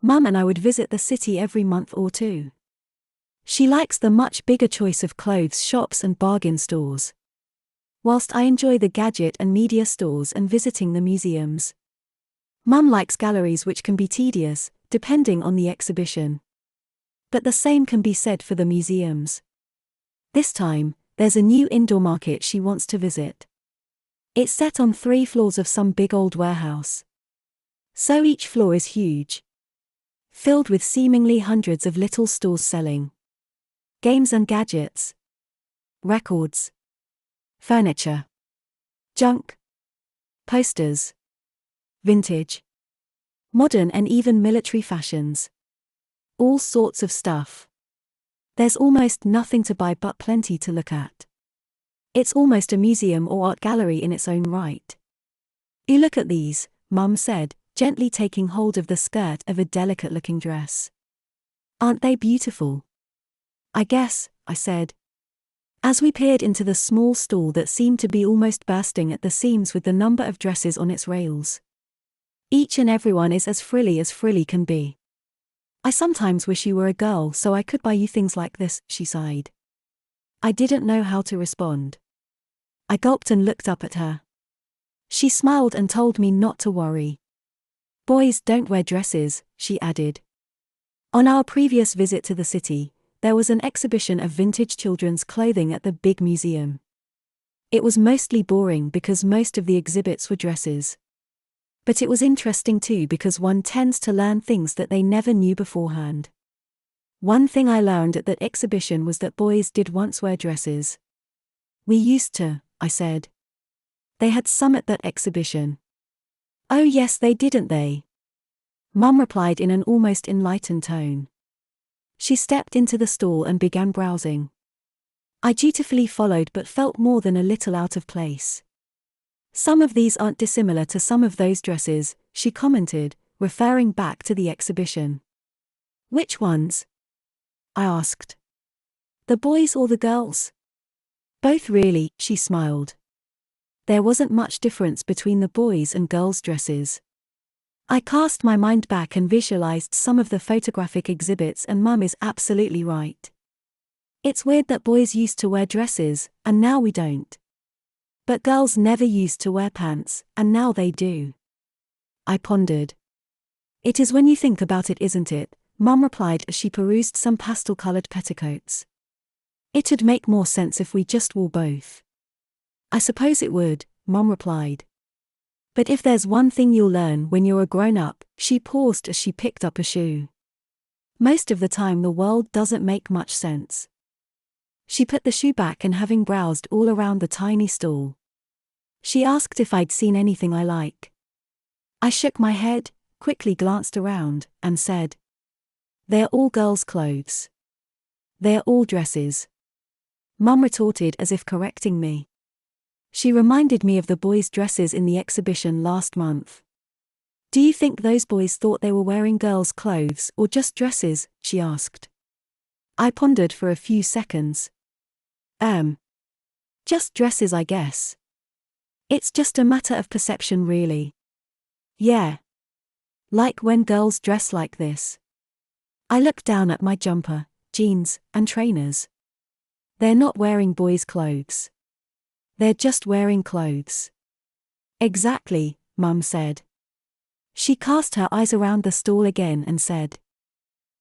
Mum and I would visit the city every month or two. She likes the much bigger choice of clothes shops and bargain stores, whilst I enjoy the gadget and media stores and visiting the museums. Mum likes galleries, which can be tedious, depending on the exhibition. But the same can be said for the museums. This time, there's a new indoor market she wants to visit. It's set on 3 floors of some big old warehouse. So each floor is huge, filled with seemingly hundreds of little stores selling games and gadgets, records, furniture, junk, posters, vintage, modern and even military fashions. All sorts of stuff. There's almost nothing to buy but plenty to look at. It's almost a museum or art gallery in its own right. You look at these, Mum said, gently taking hold of the skirt of a delicate-looking dress. Aren't they beautiful? I guess, I said, as we peered into the small stall that seemed to be almost bursting at the seams with the number of dresses on its rails. Each and every one is as frilly can be. I sometimes wish you were a girl so I could buy you things like this, she sighed. I didn't know how to respond. I gulped and looked up at her. She smiled and told me not to worry. Boys don't wear dresses, she added. On our previous visit to the city, there was an exhibition of vintage children's clothing at the big museum. It was mostly boring because most of the exhibits were dresses. But it was interesting too because one tends to learn things that they never knew beforehand. One thing I learned at that exhibition was that boys did once wear dresses. We used to, I said. They had some at that exhibition. Oh yes, they didn't they? Mum replied in an almost enlightened tone. She stepped into the stall and began browsing. I dutifully followed but felt more than a little out of place. Some of these aren't dissimilar to some of those dresses, she commented, referring back to the exhibition. Which ones? I asked. The boys or the girls? Both really, she smiled. There wasn't much difference between the boys' and girls' dresses. I cast my mind back and visualized some of the photographic exhibits, and Mum is absolutely right. It's weird that boys used to wear dresses, and now we don't. But girls never used to wear pants, and now they do. I pondered. It is when you think about it, isn't it? Mum replied as she perused some pastel-colored petticoats. It'd make more sense if we just wore both. I suppose it would, Mum replied. But if there's one thing you'll learn when you're a grown-up, she paused as she picked up a shoe. Most of the time the world doesn't make much sense. She put the shoe back, and having browsed all around the tiny stall, she asked if I'd seen anything I like. I shook my head, quickly glanced around, and said, "They're all girls' clothes. They're all dresses." Mum retorted as if correcting me. She reminded me of the boys' dresses in the exhibition last month. "Do you think those boys thought they were wearing girls' clothes or just dresses?" she asked. I pondered for a few seconds. Just dresses, I guess. It's just a matter of perception, really. Yeah. Like when girls dress like this. I looked down at my jumper, jeans, and trainers. They're not wearing boys' clothes. They're just wearing clothes. Exactly, Mum said. She cast her eyes around the stall again and said,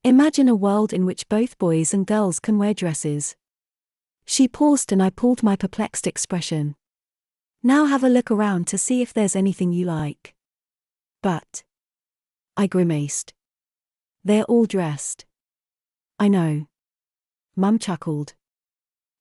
"Imagine a world in which both boys and girls can wear dresses." She paused and I pulled my perplexed expression. "Now have a look around to see if there's anything you like." "But," I grimaced, "they're all dressed." "I know." Mum chuckled.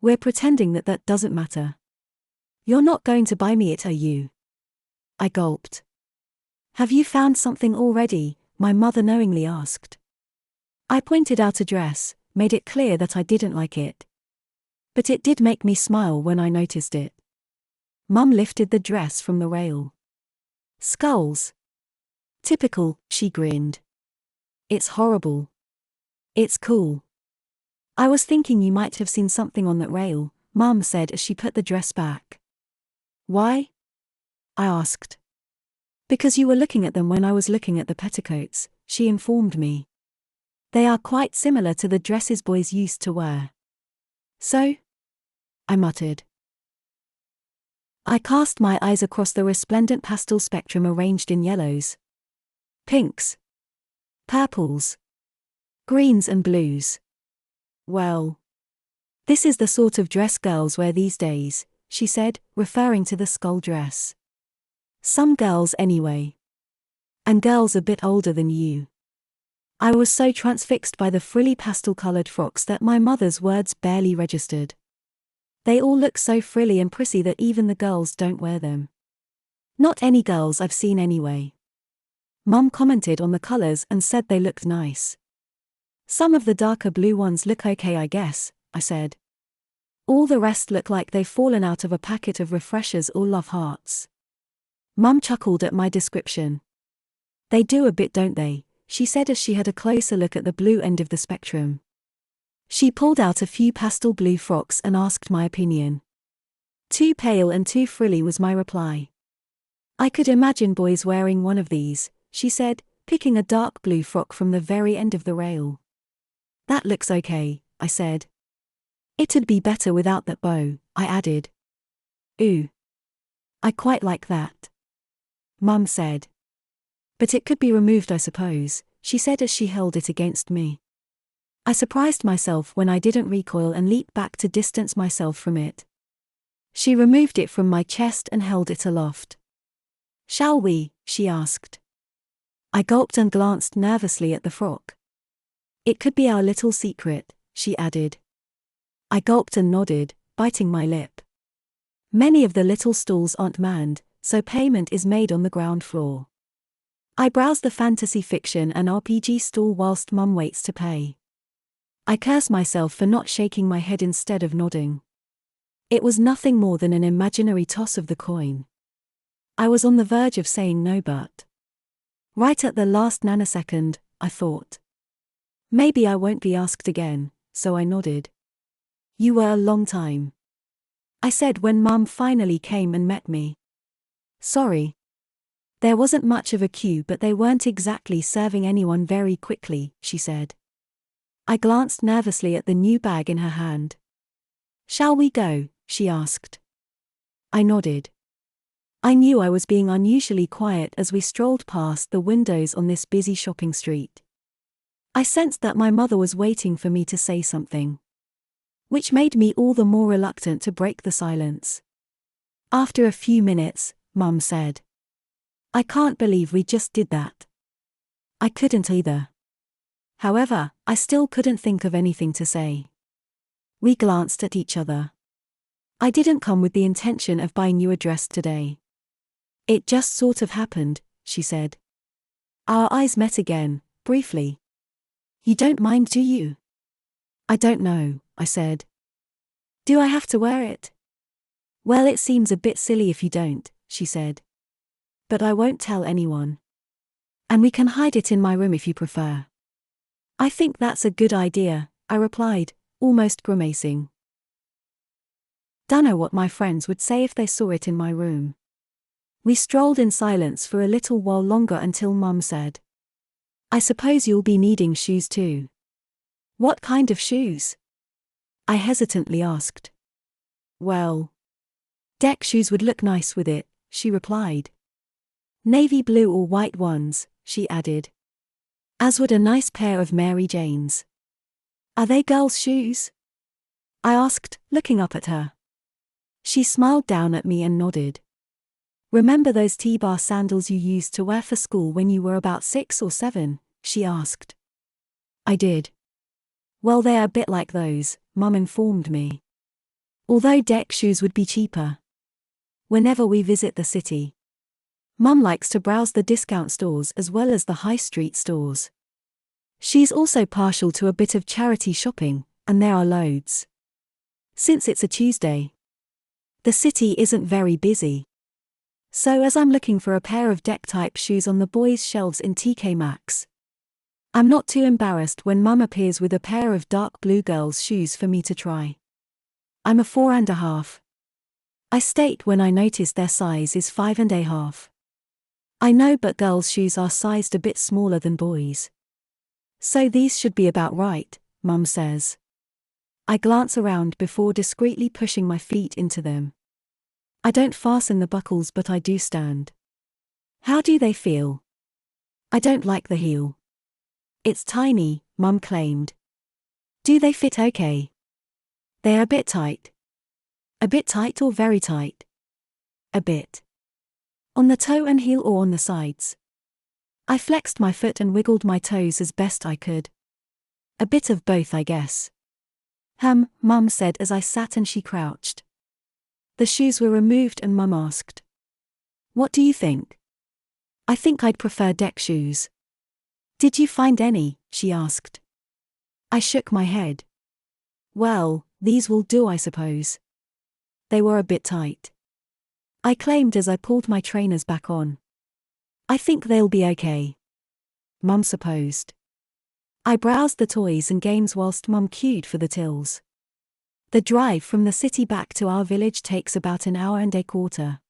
"We're pretending that doesn't matter. You're not going to buy me it, are you?" I gulped. "Have you found something already?" my mother knowingly asked. I pointed out a dress, made it clear that I didn't like it. But it did make me smile when I noticed it. Mum lifted the dress from the rail. "Skulls." "Typical," she grinned. "It's horrible." "It's cool." "I was thinking you might have seen something on that rail," Mum said as she put the dress back. "Why?" I asked. "Because you were looking at them when I was looking at the petticoats," she informed me. They are quite similar to the dresses boys used to wear. So? I muttered. I cast my eyes across the resplendent pastel spectrum arranged in yellows, pinks, purples, greens and blues. Well, this is the sort of dress girls wear these days, she said, referring to the skull dress. Some girls anyway. And girls a bit older than you. I was so transfixed by the frilly pastel-colored frocks that my mother's words barely registered. They all look so frilly and prissy that even the girls don't wear them. Not any girls I've seen anyway. Mum commented on the colors and said they looked nice. Some of the darker blue ones look okay, I guess, I said. All the rest look like they've fallen out of a packet of refreshers or love hearts. Mum chuckled at my description. They do a bit, don't they? She said as she had a closer look at the blue end of the spectrum. She pulled out a few pastel blue frocks and asked my opinion. Too pale and too frilly was my reply. I could imagine boys wearing one of these, she said, picking a dark blue frock from the very end of the rail. That looks okay, I said. It'd be better without that bow, I added. Ooh. I quite like that. Mum said. But it could be removed, I suppose, she said as she held it against me. I surprised myself when I didn't recoil and leaped back to distance myself from it. She removed it from my chest and held it aloft. Shall we? She asked. I gulped and glanced nervously at the frock. It could be our little secret, she added. I gulped and nodded, biting my lip. Many of the little stalls aren't manned, so payment is made on the ground floor. I browse the fantasy fiction and RPG stall whilst Mum waits to pay. I curse myself for not shaking my head instead of nodding. It was nothing more than an imaginary toss of the coin. I was on the verge of saying no, but right at the last nanosecond, I thought. Maybe I won't be asked again, so I nodded. You were a long time, I said when Mum finally came and met me. Sorry. There wasn't much of a queue, but they weren't exactly serving anyone very quickly, she said. I glanced nervously at the new bag in her hand. Shall we go? She asked. I nodded. I knew I was being unusually quiet as we strolled past the windows on this busy shopping street. I sensed that my mother was waiting for me to say something, which made me all the more reluctant to break the silence. After a few minutes, Mum said, I can't believe we just did that. I couldn't either. However, I still couldn't think of anything to say. We glanced at each other. I didn't come with the intention of buying you a dress today. It just sort of happened, she said. Our eyes met again, briefly. You don't mind, do you? I don't know, I said. Do I have to wear it? Well, it seems a bit silly if you don't, she said. But I won't tell anyone. And we can hide it in my room if you prefer. I think that's a good idea, I replied, almost grimacing. Dunno what my friends would say if they saw it in my room. We strolled in silence for a little while longer until Mum said, I suppose you'll be needing shoes too. What kind of shoes? I hesitantly asked. Well, deck shoes would look nice with it, she replied. Navy blue or white ones, she added. As would a nice pair of Mary Janes. Are they girls' shoes? I asked, looking up at her. She smiled down at me and nodded. Remember those T-bar sandals you used to wear for school when you were about 6 or 7? She asked. I did. Well, they're a bit like those, Mum informed me. Although deck shoes would be cheaper. Whenever we visit the city, Mum likes to browse the discount stores as well as the high street stores. She's also partial to a bit of charity shopping, and there are loads. Since it's a Tuesday, the city isn't very busy. So as I'm looking for a pair of deck-type shoes on the boys' shelves in TK Maxx, I'm not too embarrassed when Mum appears with a pair of dark blue girls' shoes for me to try. I'm a 4.5. I state when I notice their size is 5.5. I know, but girls' shoes are sized a bit smaller than boys. So these should be about right, Mum says. I glance around before discreetly pushing my feet into them. I don't fasten the buckles, but I do stand. How do they feel? I don't like the heel. It's tiny, Mum claimed. Do they fit okay? They're a bit tight. A bit tight or very tight? A bit. On the toe and heel or on the sides? I flexed my foot and wiggled my toes as best I could. A bit of both, I guess. Mum said as I sat and she crouched. The shoes were removed and Mum asked, "What do you think?" "I think I'd prefer deck shoes." "Did you find any?" she asked. I shook my head. "Well, these will do, I suppose." They were a bit tight, I claimed as I pulled my trainers back on. "I think they'll be okay," Mum supposed. I browsed the toys and games whilst Mum queued for the tills. The drive from the city back to our village takes about an hour and a quarter.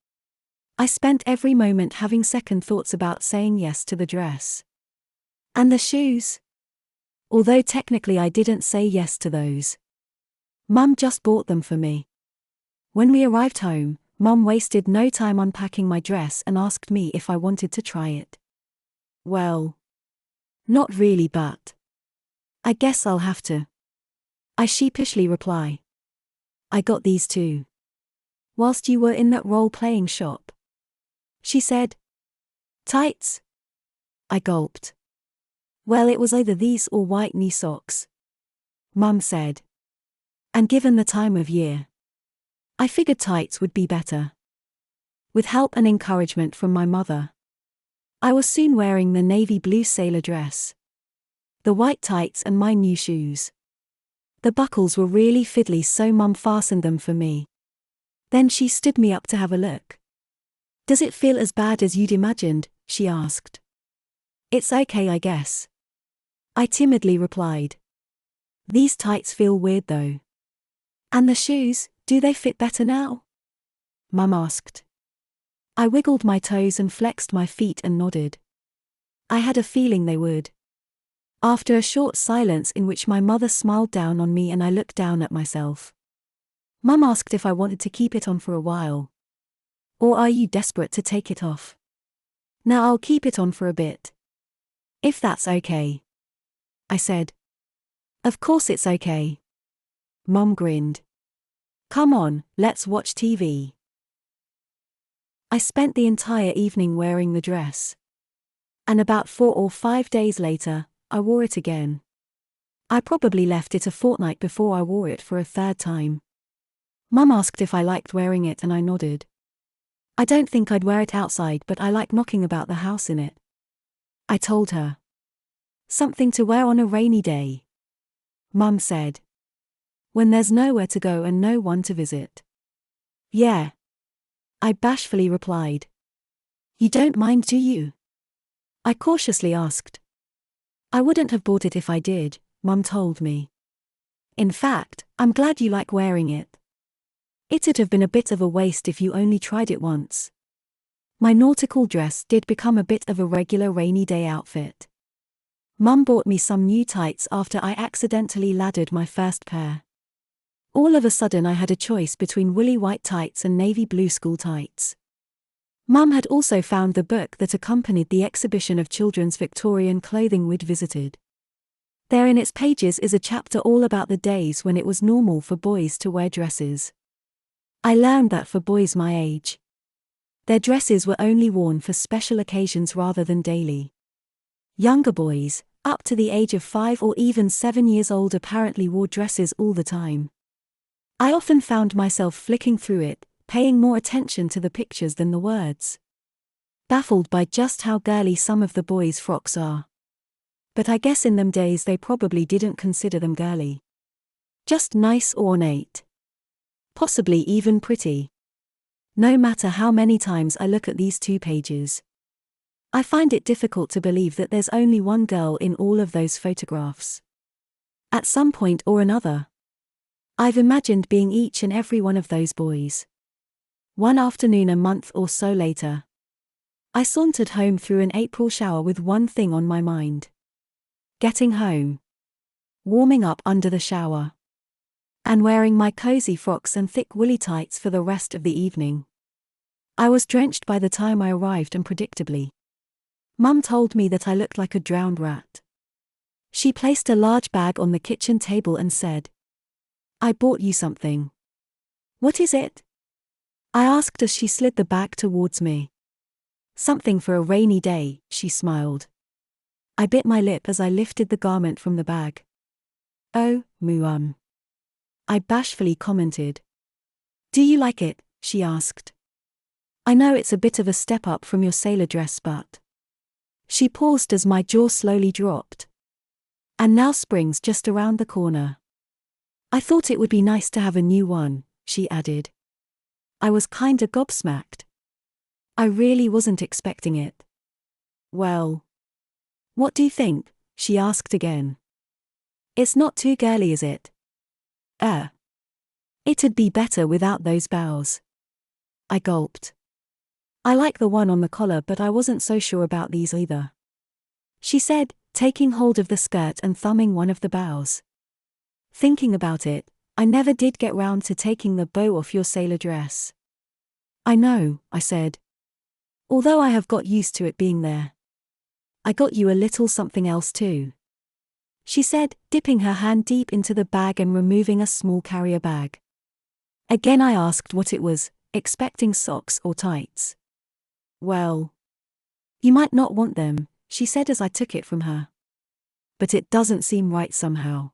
I spent every moment having second thoughts about saying yes to the dress. And the shoes? Although technically I didn't say yes to those. Mum just bought them for me. When we arrived home, Mum wasted no time unpacking my dress and asked me if I wanted to try it. "Well, not really, but I guess I'll have to," I sheepishly reply. "I got these too whilst you were in that role-playing shop," she said. "Tights?" I gulped. "Well, it was either these or white knee socks," Mum said. And given the time of year, I figured tights would be better. With help and encouragement from my mother, I was soon wearing the navy blue sailor dress, the white tights and my new shoes. The buckles were really fiddly, so Mum fastened them for me. Then she stood me up to have a look. "Does it feel as bad as you'd imagined?" she asked. "It's okay, I guess," I timidly replied. "These tights feel weird though." "And the shoes, do they fit better now?" Mum asked. I wiggled my toes and flexed my feet and nodded. I had a feeling they would. After a short silence in which my mother smiled down on me and I looked down at myself, Mum asked if I wanted to keep it on for a while. "Or are you desperate to take it off?" "Now I'll keep it on for a bit, if that's okay," I said. "Of course it's okay." Mum grinned. "Come on, let's watch TV." I spent the entire evening wearing the dress. And about 4 or 5 days later, I wore it again. I probably left it a fortnight before I wore it for a third time. Mum asked if I liked wearing it and I nodded. "I don't think I'd wear it outside, but I like knocking about the house in it," I told her. "Something to wear on a rainy day," Mum said. "When there's nowhere to go and no one to visit." "Yeah," I bashfully replied. "You don't mind, do you?" I cautiously asked. "I wouldn't have bought it if I did," Mum told me. "In fact, I'm glad you like wearing it. It'd have been a bit of a waste if you only tried it once." My nautical dress did become a bit of a regular rainy day outfit. Mum bought me some new tights after I accidentally laddered my first pair. All of a sudden I had a choice between woolly white tights and navy blue school tights. Mum had also found the book that accompanied the exhibition of children's Victorian clothing we'd visited. There in its pages is a chapter all about the days when it was normal for boys to wear dresses. I learned that for boys my age, their dresses were only worn for special occasions rather than daily. Younger boys, up to the age of 5 or even 7 years old, apparently wore dresses all the time. I often found myself flicking through it, paying more attention to the pictures than the words, baffled by just how girly some of the boys' frocks are. But I guess in them days they probably didn't consider them girly. Just nice or ornate. Possibly even pretty. No matter how many times I look at these 2 pages, I find it difficult to believe that there's only one girl in all of those photographs. At some point or another, I've imagined being each and every one of those boys. One afternoon a month or so later, I sauntered home through an April shower with one thing on my mind. Getting home. Warming up under the shower. And wearing my cozy frocks and thick woolly tights for the rest of the evening. I was drenched by the time I arrived, and predictably, Mum told me that I looked like a drowned rat. She placed a large bag on the kitchen table and said, "I bought you something." "What is it?" I asked as she slid the bag towards me. "Something for a rainy day," she smiled. I bit my lip as I lifted the garment from the bag. "Oh, Mum," I bashfully commented. "Do you like it?" she asked. "I know it's a bit of a step up from your sailor dress, but..." She paused as my jaw slowly dropped. "And now spring's just around the corner. I thought it would be nice to have a new one," she added. I was kinda gobsmacked. I really wasn't expecting it. "Well, what do you think?" she asked again. "It's not too girly, is it?" It'd be better without those bows." I gulped. "I like the one on the collar, but I wasn't so sure about these either," she said, taking hold of the skirt and thumbing one of the bows. "Thinking about it, I never did get round to taking the bow off your sailor dress." "I know," I said. "Although I have got used to it being there." "I got you a little something else too," she said, dipping her hand deep into the bag and removing a small carrier bag. Again I asked what it was, expecting socks or tights. "Well, you might not want them," she said as I took it from her. "But it doesn't seem right somehow.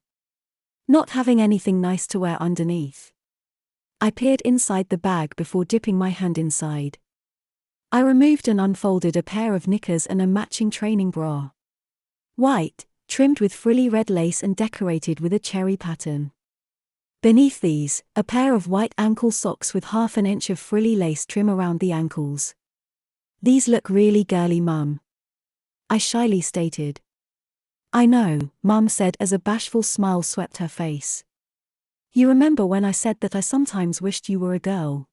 Not having anything nice to wear underneath." I peered inside the bag before dipping my hand inside. I removed and unfolded a pair of knickers and a matching training bra. White, trimmed with frilly red lace and decorated with a cherry pattern. Beneath these, a pair of white ankle socks with half an inch of frilly lace trim around the ankles. "These look really girly, Mum," I shyly stated. "I know," Mum said as a bashful smile swept her face. "You remember when I said that I sometimes wished you were a girl?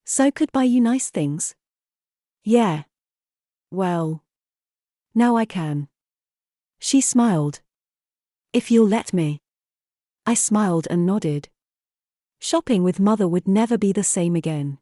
So could buy you nice things?" "Yeah. Well, now I can." She smiled. "If you'll let me." I smiled and nodded. Shopping with Mother would never be the same again.